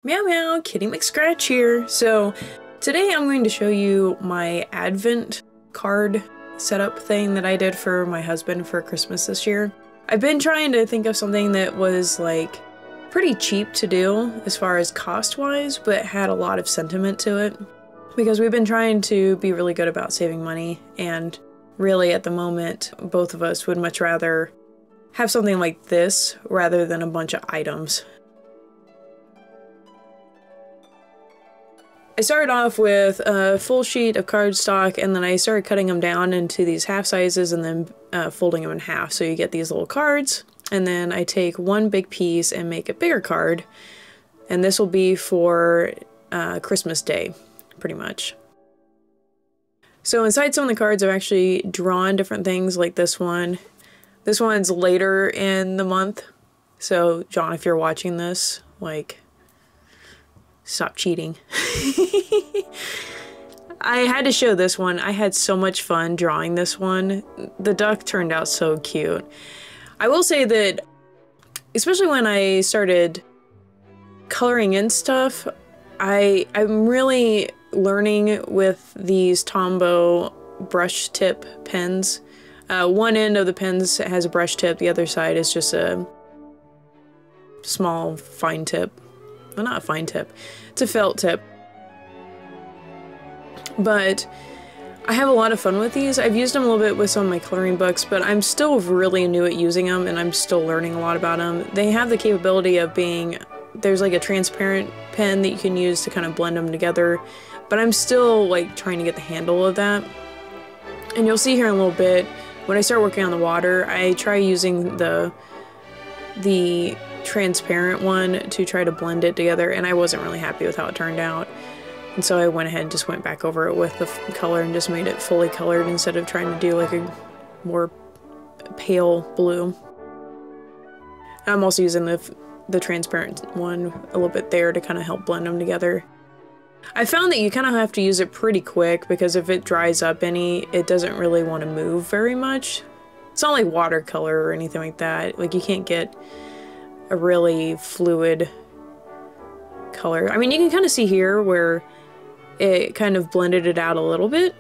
Meow meow, Kitty McScratch here. So today I'm going to show you my Advent card setup thing that I did for my husband for Christmas this year. I've been trying to think of something that was like pretty cheap to do as far as cost-wise, but had a lot of sentiment to it. Because we've been trying to be really good about saving money, and really at the moment, both of us would much rather have something like this rather than a bunch of items. I started off with a full sheet of cardstock, and then I started cutting them down into these half sizes and then folding them in half so you get these little cards. And then I take one big piece and make a bigger card, and this will be for Christmas Day, pretty much. So inside some of the cards I've actually drawn different things like this one. This one's later in the month, so John, if you're watching this, like, stop cheating. I had to show this one. I had so much fun drawing this one. The duck turned out so cute. I will say that, especially when I started coloring in stuff, I'm really learning with these Tombow brush tip pens. One end of the pens has a brush tip, the other side is just a small fine tip. Well, not a fine tip, it's a felt tip. But I have a lot of fun with these. I've used them a little bit with some of my coloring books, but I'm still really new at using them, and I'm still learning a lot about them. They have the capability of being, there's like a transparent pen that you can use to kind of blend them together, but I'm still like trying to get the handle of that. And you'll see here in a little bit, when I start working on the water, I try using the transparent one to try to blend it together, and I wasn't really happy with how it turned out. And so I went ahead and just went back over it with the color and just made it fully colored instead of trying to do like a more pale blue. I'm also using the transparent one a little bit there to kind of help blend them together. I found that you kind of have to use it pretty quick, because if it dries up any, it doesn't really want to move very much. It's not like watercolor or anything like that. Like, you can't get a really fluid color. I mean, you can kind of see here where it kind of blended it out a little bit,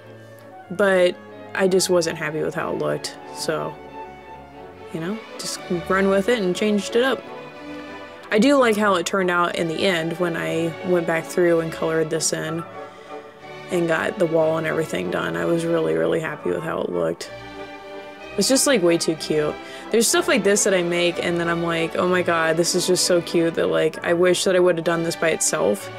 but I just wasn't happy with how it looked. So, you know, just run with it and changed it up. I do like how it turned out in the end when I went back through and colored this in and got the wall and everything done. I was really happy with how it looked. It's just like way too cute. There's stuff like this that I make and then I'm like, oh my god, this is just so cute that like I wish that I would have done this by itself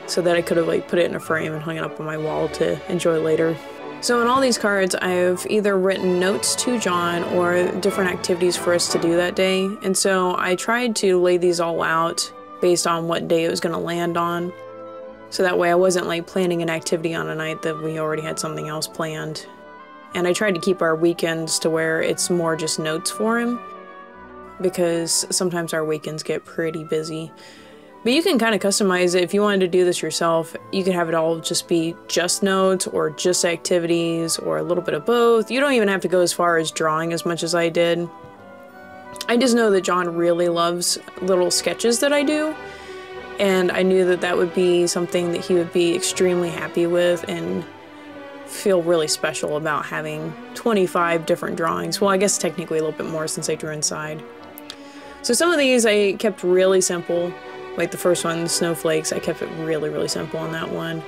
so that I could have like put it in a frame and hung it up on my wall to enjoy later. So in all these cards, I've either written notes to John or different activities for us to do that day. And so I tried to lay these all out based on what day it was going to land on. So that way I wasn't like planning an activity on a night that we already had something else planned. And I tried to keep our weekends to where it's more just notes for him, because sometimes our weekends get pretty busy. But you can kind of customize it. If you wanted to do this yourself, you could have it all just be just notes or just activities or a little bit of both. You don't even have to go as far as drawing as much as I did. I just know that John really loves little sketches that I do, and I knew that that would be something that he would be extremely happy with and feel really special about having 25 different drawings. Well, I guess technically a little bit more since I drew inside. So some of these I kept really simple. Like the first one, the snowflakes, I kept it really simple on that one.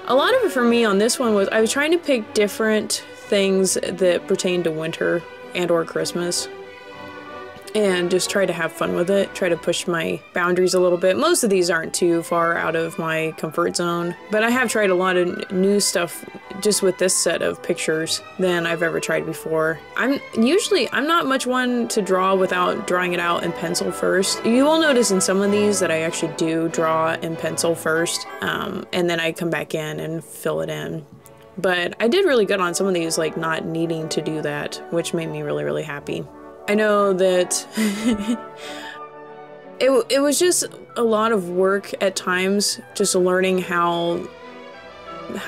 A lot of it for me on this one was I was trying to pick different things that pertain to winter and or Christmas, and just try to have fun with it, try to push my boundaries a little bit. Most of these aren't too far out of my comfort zone, but I have tried a lot of new stuff just with this set of pictures than I've ever tried before. I'm not much one to draw without drawing it out in pencil first. You will notice in some of these that I actually do draw in pencil first, and then I come back in and fill it in. But I did really good on some of these, like not needing to do that, which made me really happy. I know that it was just a lot of work at times, just learning how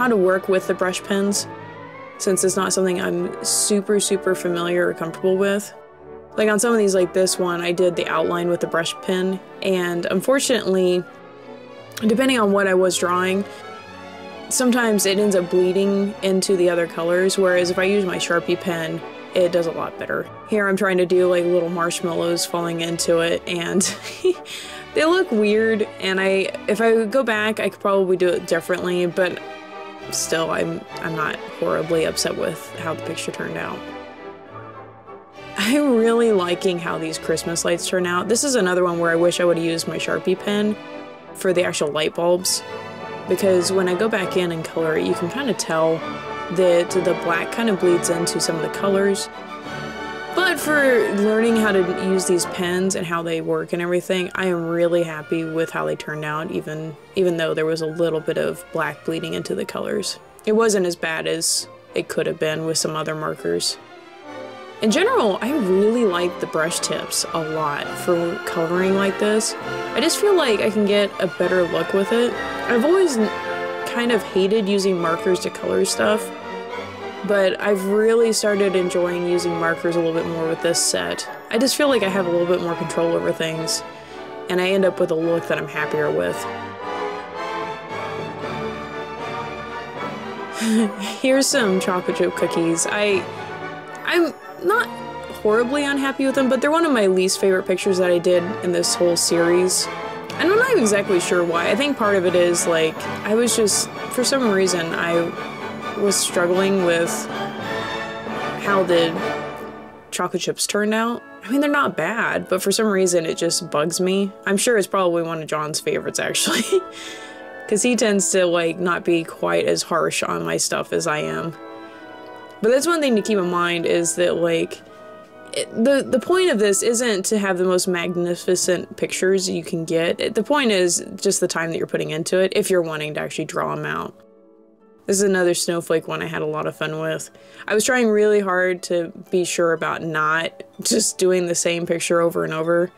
to work with the brush pens, since it's not something I'm super familiar or comfortable with. Like on some of these, like this one, I did the outline with the brush pen, and unfortunately depending on what I was drawing, sometimes it ends up bleeding into the other colors, whereas if I use my Sharpie pen, it does a lot better. Here I'm trying to do like little marshmallows falling into it, and they look weird, and if I go back, I could probably do it differently, but still, I'm not horribly upset with how the picture turned out. I'm really liking how these Christmas lights turn out. This is another one where I wish I would have used my Sharpie pen for the actual light bulbs, because when I go back in and color it, you can kind of tell that the black kind of bleeds into some of the colors. But for learning how to use these pens and how they work and everything, I am really happy with how they turned out, even though there was a little bit of black bleeding into the colors. It wasn't as bad as it could have been with some other markers. In general, I really like the brush tips a lot for coloring like this. I just feel like I can get a better look with it. I've always kind of hated using markers to color stuff, but I've really started enjoying using markers a little bit more with this set. I just feel like I have a little bit more control over things, and I end up with a look that I'm happier with. Here's some chocolate chip cookies. I'm not horribly unhappy with them, but they're one of my least favorite pictures that I did in this whole series. And I'm not exactly sure why. I think part of it is, like, I was just, for some reason, I was struggling with how the chocolate chips turned out. I mean, they're not bad, but for some reason it just bugs me. I'm sure it's probably one of John's favorites, actually. Because he tends to, like, not be quite as harsh on my stuff as I am. But that's one thing to keep in mind, is that, like, the point of this isn't to have the most magnificent pictures you can get. The point is just the time that you're putting into it, if you're wanting to actually draw them out. This is another snowflake one I had a lot of fun with. I was trying really hard to be sure about not just doing the same picture over and over.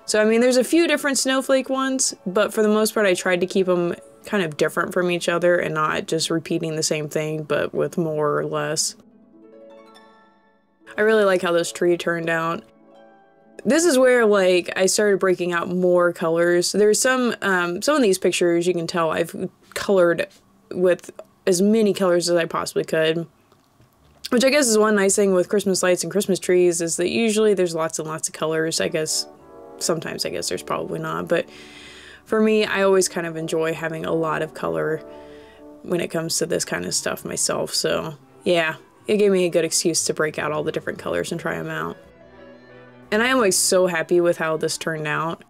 So, I mean, there's a few different snowflake ones, but for the most part I tried to keep them kind of different from each other and not just repeating the same thing, but with more or less. I really like how this tree turned out. This is where, like, I started breaking out more colors. There's some of these pictures you can tell I've colored with as many colors as I possibly could. Which I guess is one nice thing with Christmas lights and Christmas trees, is that usually there's lots and lots of colors. I guess sometimes there's probably not, but for me, I always kind of enjoy having a lot of color when it comes to this kind of stuff myself. So yeah, it gave me a good excuse to break out all the different colors and try them out. And I am, like, so happy with how this turned out.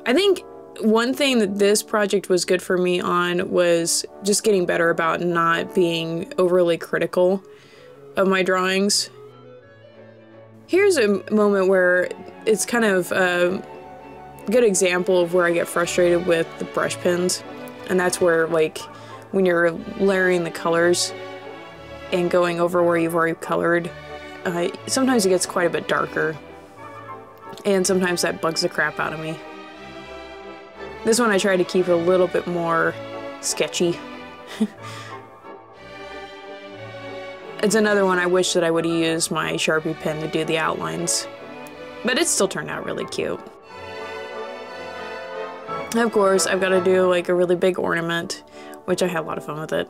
I think one thing that this project was good for me on was just getting better about not being overly critical of my drawings. Here's a moment where it's kind of a good example of where I get frustrated with the brush pens. And that's where, like, when you're layering the colors and going over where you've already colored, sometimes it gets quite a bit darker, and sometimes that bugs the crap out of me. This one I try to keep a little bit more sketchy. It's another one I wish that I would have used my Sharpie pen to do the outlines, but it still turned out really cute. Of course, I've got to do, like, a really big ornament, which I had a lot of fun with it.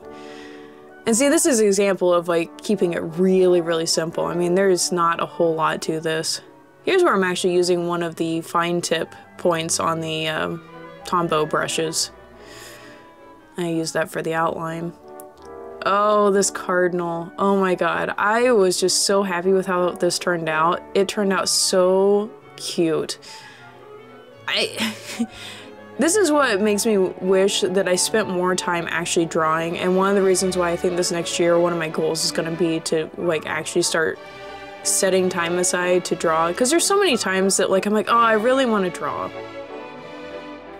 And see, this is an example of, like, keeping it really, really simple. I mean, there's not a whole lot to this. Here's where I'm actually using one of the fine tip points on the Tombow brushes. I use that for the outline. Oh, this cardinal. Oh my god. I was just so happy with how this turned out. It turned out so cute. This is what makes me wish that I spent more time actually drawing, and one of the reasons why I think this next year one of my goals is going to be to, like, actually start setting time aside to draw, because there's so many times that, like, I'm like, oh, I really want to draw,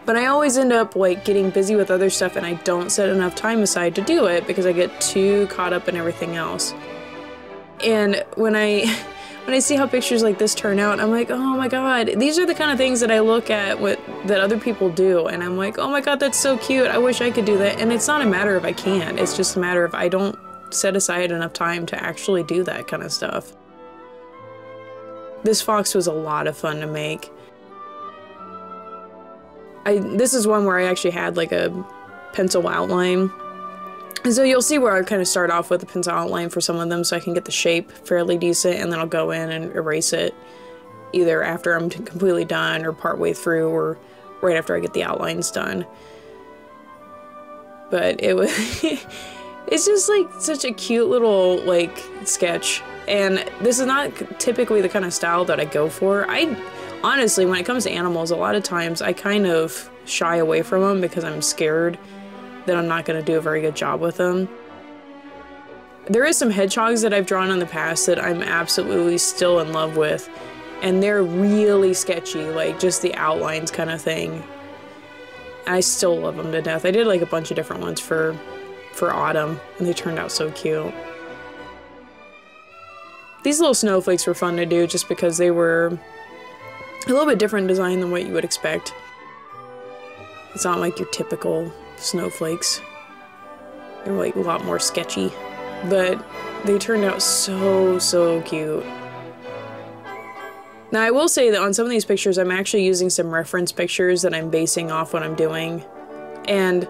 but I always end up, like, getting busy with other stuff and I don't set enough time aside to do it because I get too caught up in everything else. And when I see how pictures like this turn out, I'm like, oh my god, these are the kind of things that I look at that other people do, and I'm like, oh my god, that's so cute, I wish I could do that. And it's not a matter of I can't, it's just a matter of I don't set aside enough time to actually do that kind of stuff. This fox was a lot of fun to make. this is one where I actually had like a pencil outline. And so you'll see where I kind of start off with a pencil outline for some of them so I can get the shape fairly decent, and then I'll go in and erase it either after I'm completely done or partway through or right after I get the outlines done. But it was it's just like such a cute little like sketch, and this is not typically the kind of style that I go for. I honestly, when it comes to animals, a lot of times I kind of shy away from them because I'm scared that I'm not going to do a very good job with them. There is some hedgehogs that I've drawn in the past that I'm absolutely still in love with, and they're really sketchy, like just the outlines kind of thing. I still love them to death. I did like a bunch of different ones for autumn, and they turned out so cute. These little snowflakes were fun to do just because they were a little bit different design than what you would expect. It's not like your typical snowflakes. They're like a lot more sketchy, but they turned out so cute. Now I will say that on some of these pictures I'm actually using some reference pictures that I'm basing off what I'm doing, and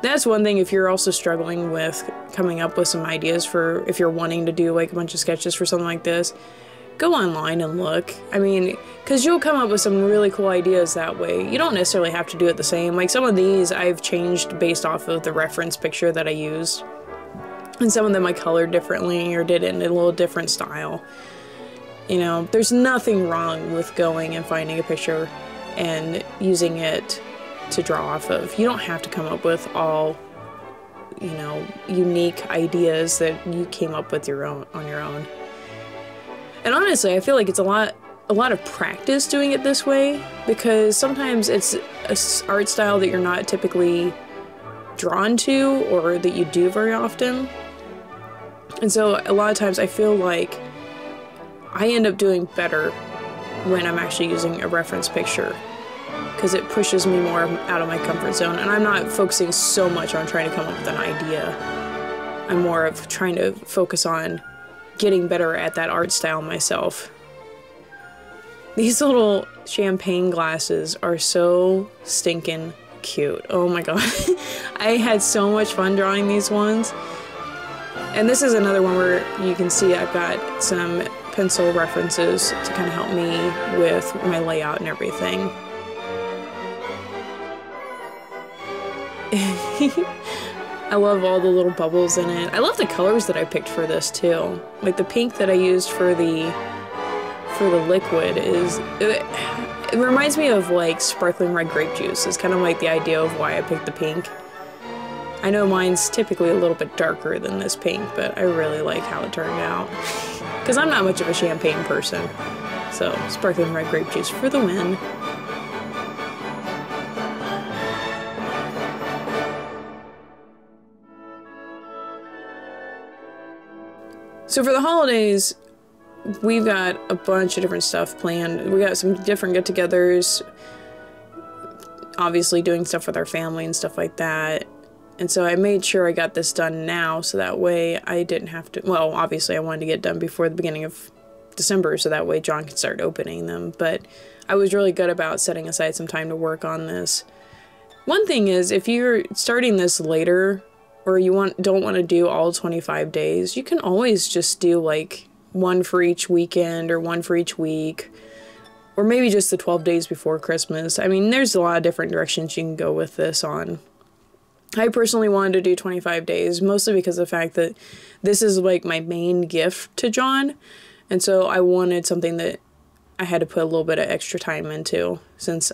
that's one thing if you're also struggling with coming up with some ideas for if you're wanting to do like a bunch of sketches for something like this. Go online and look. I mean, because you'll come up with some really cool ideas that way. You don't necessarily have to do it the same. Like some of these I've changed based off of the reference picture that I used. And some of them I colored differently or did it in a little different style. You know, there's nothing wrong with going and finding a picture and using it to draw off of. You don't have to come up with all, you know, unique ideas that you came up with on your own. And honestly, I feel like it's a lot of practice doing it this way, because sometimes it's an art style that you're not typically drawn to or that you do very often. And so a lot of times I feel like I end up doing better when I'm actually using a reference picture, because it pushes me more out of my comfort zone, and I'm not focusing so much on trying to come up with an idea. I'm more of trying to focus on getting better at that art style myself. These little champagne glasses are so stinking cute. Oh my god. I had so much fun drawing these ones. And this is another one where you can see I've got some pencil references to kind of help me with my layout and everything. I love all the little bubbles in it. I love the colors that I picked for this too. Like the pink that I used for the liquid it reminds me of like sparkling red grape juice. It's kind of like the idea of why I picked the pink. I know mine's typically a little bit darker than this pink, but I really like how it turned out. Because I'm not much of a champagne person. So sparkling red grape juice for the win. So for the holidays, we've got a bunch of different stuff planned. We got some different get-togethers, obviously doing stuff with our family and stuff like that. And so I made sure I got this done now, so that way I didn't have to, well, obviously I wanted to get done before the beginning of December, so that way John could start opening them. But I was really good about setting aside some time to work on this. One thing is, if you're starting this later, or you don't want to do all 25 days, you can always just do like one for each weekend or one for each week, or maybe just the 12 days before Christmas. I mean, there's a lot of different directions you can go with this on. I personally wanted to do 25 days, mostly because of the fact that this is like my main gift to John, and so I wanted something that I had to put a little bit of extra time into, since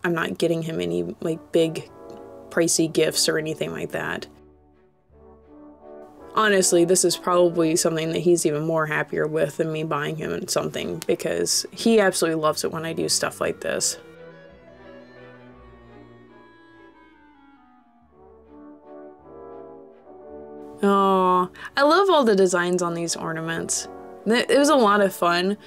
I'm not getting him any like big pricey gifts or anything like that. Honestly, this is probably something that he's even more happier with than me buying him something, because he absolutely loves it when I do stuff like this. Oh, I love all the designs on these ornaments. It was a lot of fun,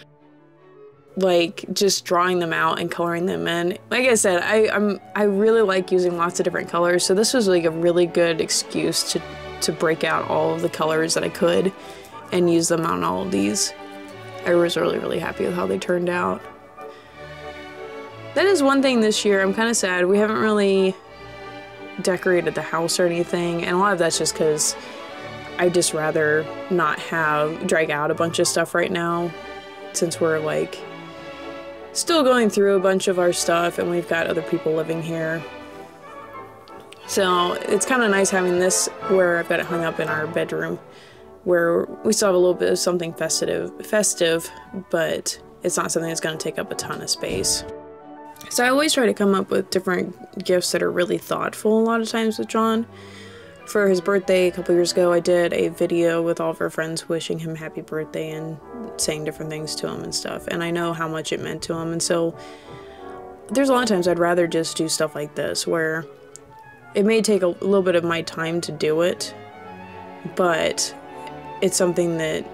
like just drawing them out and coloring them in. Like I said, I really like using lots of different colors, so this was like a really good excuse to break out all of the colors that I could and use them on all of these. I was really happy with how they turned out. That is one thing this year. I'm kind of sad. We haven't really decorated the house or anything, and a lot of that's just because I'd just rather not drag out a bunch of stuff right now, since we're like still going through a bunch of our stuff and we've got other people living here. So it's kind of nice having this where I've got it hung up in our bedroom, where we still have a little bit of something festive, but it's not something that's going to take up a ton of space. So I always try to come up with different gifts that are really thoughtful a lot of times with John. For his birthday a couple years ago, I did a video with all of our friends wishing him happy birthday and saying different things to him and stuff. And I know how much it meant to him. And so there's a lot of times I'd rather just do stuff like this, where it may take a little bit of my time to do it, but it's something that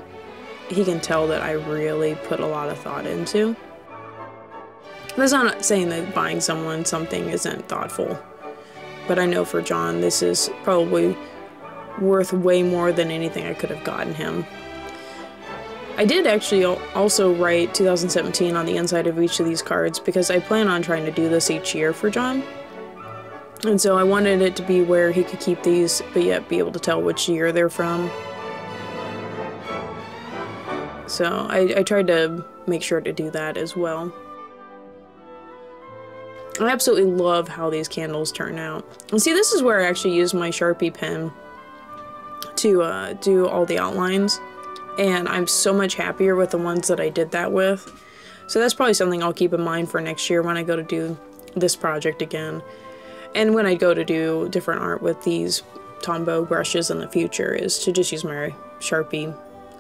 he can tell that I really put a lot of thought into. That's not saying that buying someone something isn't thoughtful, but I know for John, this is probably worth way more than anything I could have gotten him. I did actually also write 2017 on the inside of each of these cards because I plan on trying to do this each year for John. And so I wanted it to be where he could keep these, but yet be able to tell which year they're from. So I tried to make sure to do that as well. I absolutely love how these candles turn out. And see, this is where I actually use my Sharpie pen to do all the outlines. And I'm so much happier with the ones that I did that with. So that's probably something I'll keep in mind for next year when I go to do this project again. And when I go to do different art with these Tombow brushes in the future, is to just use my Sharpie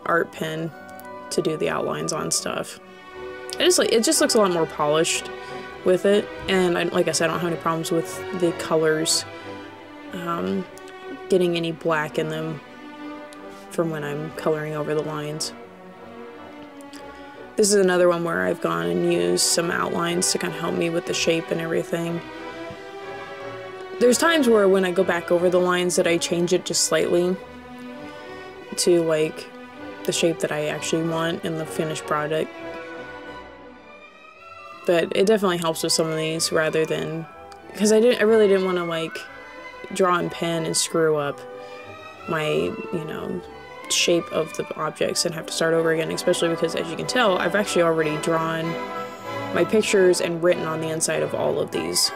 art pen to do the outlines on stuff. It just looks a lot more polished with it, and like I said, I don't have any problems with the colors getting any black in them from when I'm coloring over the lines. This is another one where I've gone and used some outlines to kind of help me with the shape and everything. There's times where when I go back over the lines that I change it just slightly to like the shape that I actually want in the finished product. But it definitely helps with some of these rather than, because I really didn't want to like draw in pen and screw up my, shape of the objects and have to start over again, especially because, as you can tell, I've actually already drawn my pictures and written on the inside of all of these.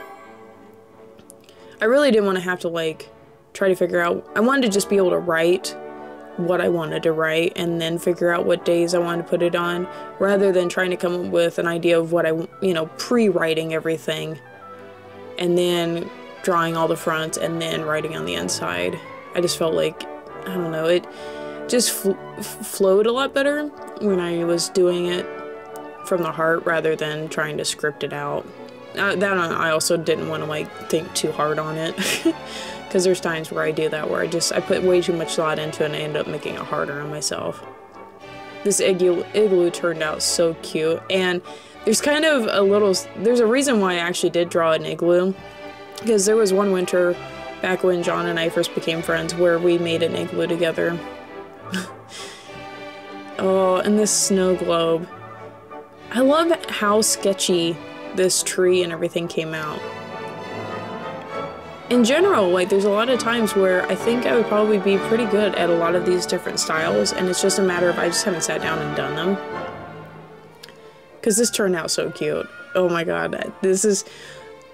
I really didn't want to have to like try to figure out, I wanted to just be able to write what I wanted to write and then figure out what days I wanted to put it on, rather than trying to come up with an idea of what pre-writing everything and then drawing all the fronts and then writing on the inside. I just felt like, I don't know, it just flowed a lot better when I was doing it from the heart rather than trying to script it out. I also didn't want to like think too hard on it. Because there's times where I do that, where I put way too much thought into it and I end up making it harder on myself. This igloo turned out so cute, and there's kind of there's a reason why I actually did draw an igloo, because there was one winter back when John and I first became friends where we made an igloo together. Oh, and this snow globe. I love how sketchy this tree and everything came out. In general, like, there's a lot of times where I think I would probably be pretty good at a lot of these different styles, and it's just a matter of I just haven't sat down and done them. Because this turned out so cute. Oh my god, this is,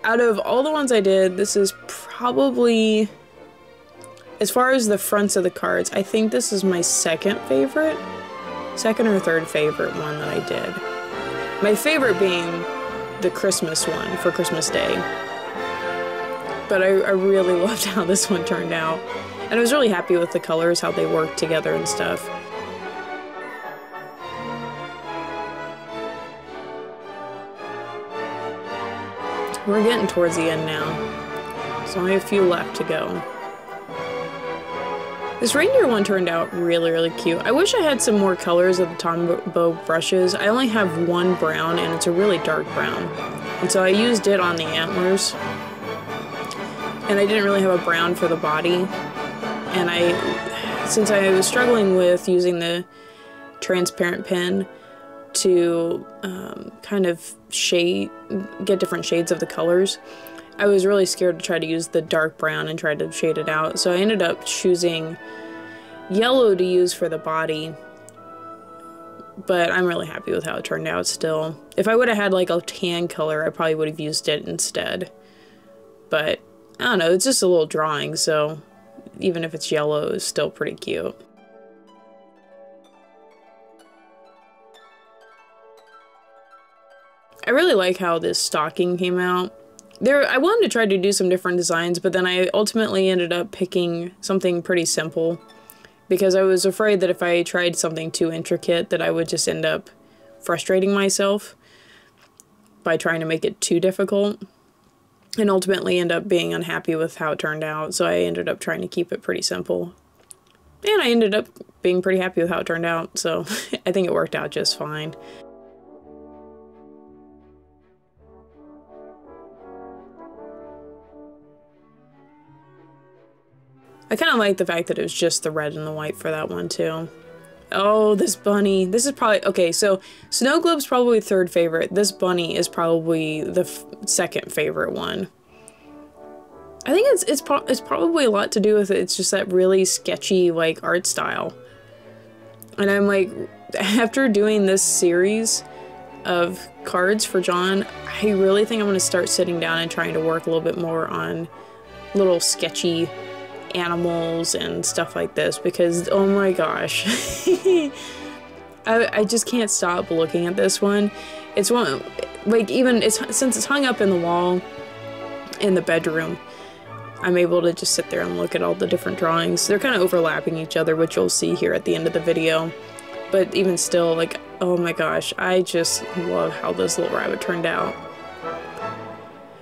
out of all the ones I did, this is probably, as far as the fronts of the cards, I think this is my second or third favorite one that I did. My favorite being the Christmas one for Christmas Day. But I really loved how this one turned out. And I was really happy with the colors, how they worked together and stuff. We're getting towards the end now. There's only a few left to go. This reindeer one turned out really, really cute. I wish I had some more colors of the Tombow brushes. I only have one brown, and it's a really dark brown. And so I used it on the antlers. And I didn't really have a brown for the body. And since I was struggling with using the transparent pen, to kind of get different shades of the colors. I was really scared to try to use the dark brown and try to shade it out, so I ended up choosing yellow to use for the body, but I'm really happy with how it turned out still. If I would have had like a tan color, I probably would have used it instead, but I don't know, it's just a little drawing, so even if it's yellow, it's still pretty cute. I really like how this stocking came out. I wanted to try to do some different designs, but then I ultimately ended up picking something pretty simple because I was afraid that if I tried something too intricate that I would just end up frustrating myself by trying to make it too difficult and ultimately end up being unhappy with how it turned out. So I ended up trying to keep it pretty simple. And I ended up being pretty happy with how it turned out, so I think it worked out just fine. I kind of like the fact that it was just the red and the white for that one too. Oh, this bunny. This is probably, okay, so Snow Globe's probably third favorite. This bunny is probably the second favorite one. I think it's probably a lot to do with it. It's just that really sketchy like art style. And I'm like, after doing this series of cards for John, I really think I'm going to start sitting down and trying to work a little bit more on little sketchy animals and stuff like this, because oh my gosh, I just can't stop looking at this one. It's one, like, even since it's hung up in the wall in the bedroom, I'm able to just sit there and look at all the different drawings. They're kind of overlapping each other, which you'll see here at the end of the video, but even still, like, oh my gosh, I just love how this little rabbit turned out.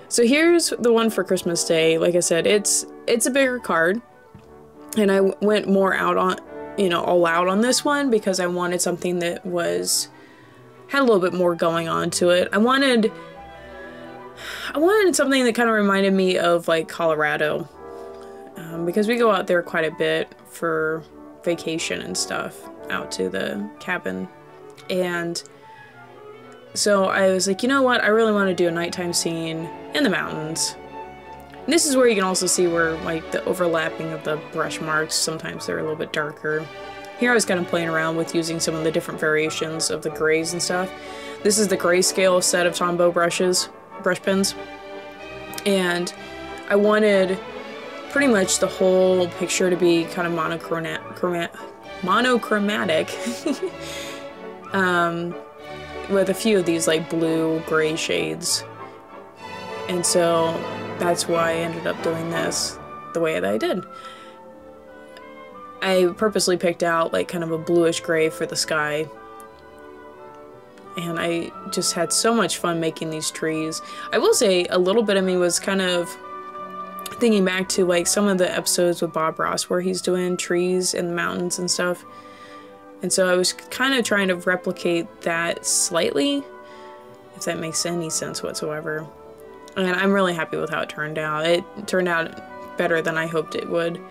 So here's the one for Christmas Day. Like I said, it's a bigger card, and I went more out on, you know, all out on this one because I wanted something that had a little bit more going on to it. I wanted something that kind of reminded me of like Colorado, because we go out there quite a bit for vacation and stuff, out to the cabin, and so I was like, you know what, I really want to do a nighttime scene in the mountains. And this is where you can also see where like the overlapping of the brush marks, sometimes they're a little bit darker. Here I was kind of playing around with using some of the different variations of the grays and stuff. This is the grayscale set of Tombow brush pens, and I wanted pretty much the whole picture to be kind of monochromatic with a few of these like blue gray shades, and so that's why I ended up doing this the way that I did. I purposely picked out like kind of a bluish gray for the sky, and I just had so much fun making these trees. I will say a little bit of me was kind of thinking back to like some of the episodes with Bob Ross where he's doing trees in the mountains and stuff. And so I was kind of trying to replicate that slightly, if that makes any sense whatsoever. And I'm really happy with how it turned out. It turned out better than I hoped it would.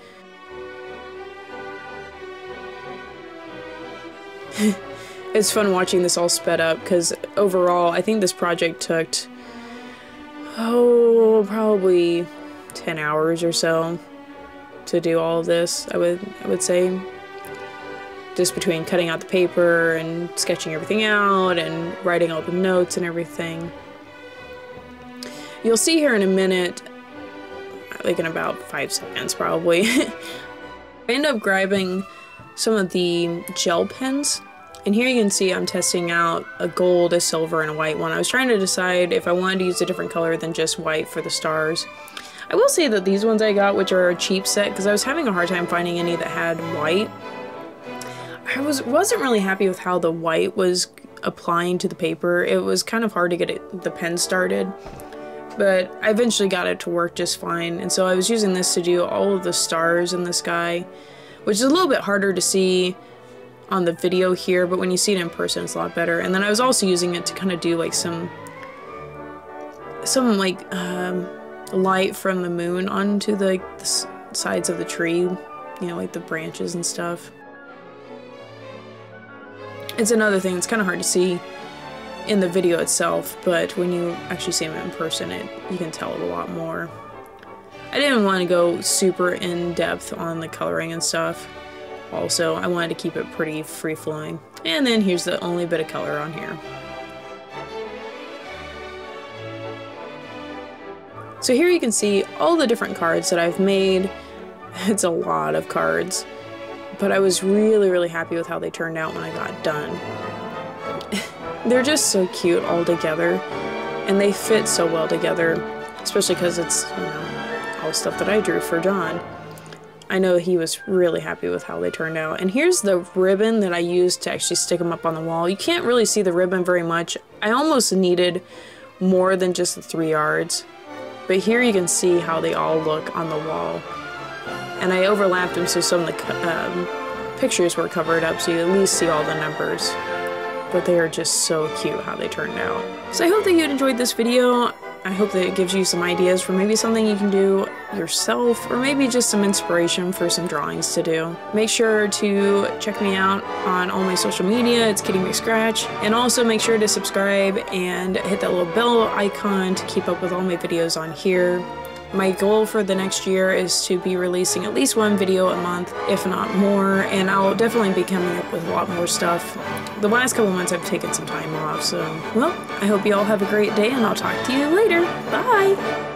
It's fun watching this all sped up, because overall I think this project took, probably 10 hours or so to do all of this, I would say. Just between cutting out the paper and sketching everything out and writing all the notes and everything. You'll see here in a minute, like in about 5 seconds probably, I end up grabbing some of the gel pens. And here you can see I'm testing out a gold, a silver, and a white one. I was trying to decide if I wanted to use a different color than just white for the stars. I will say that these ones I got, which are a cheap set, because I was having a hard time finding any that had white. I wasn't really happy with how the white was applying to the paper. It was kind of hard to get the pen started, but I eventually got it to work just fine. And so I was using this to do all of the stars in the sky, which is a little bit harder to see on the video here, but when you see it in person it's a lot better. And then I was also using it to kind of do like some like light from the moon onto the sides of the tree, you know, like the branches and stuff. It's another thing, it's kind of hard to see in the video itself, but when you actually see them in person, you can tell it a lot more. I didn't want to go super in-depth on the coloring and stuff. Also, I wanted to keep it pretty free-flowing. And then here's the only bit of color on here. So here you can see all the different cards that I've made. It's a lot of cards, but I was really happy with how they turned out when I got done. They're just so cute all together, and they fit so well together, especially because it's, you know, all stuff that I drew for John. I know he was really happy with how they turned out. And here's the ribbon that I used to actually stick them up on the wall. You can't really see the ribbon very much. I almost needed more than just the 3 yards. But here you can see how they all look on the wall. And I overlapped them so some of the pictures were covered up so you at least see all the numbers. But they are just so cute how they turned out. So I hope that you enjoyed this video. I hope that it gives you some ideas for maybe something you can do yourself, or maybe just some inspiration for some drawings to do. Make sure to check me out on all my social media. It's Kitty McScratch. And also make sure to subscribe and hit that little bell icon to keep up with all my videos on here. My goal for the next year is to be releasing at least 1 video a month, if not more, and I'll definitely be coming up with a lot more stuff. The last couple months I've taken some time off, so, well, I hope you all have a great day, and I'll talk to you later. Bye!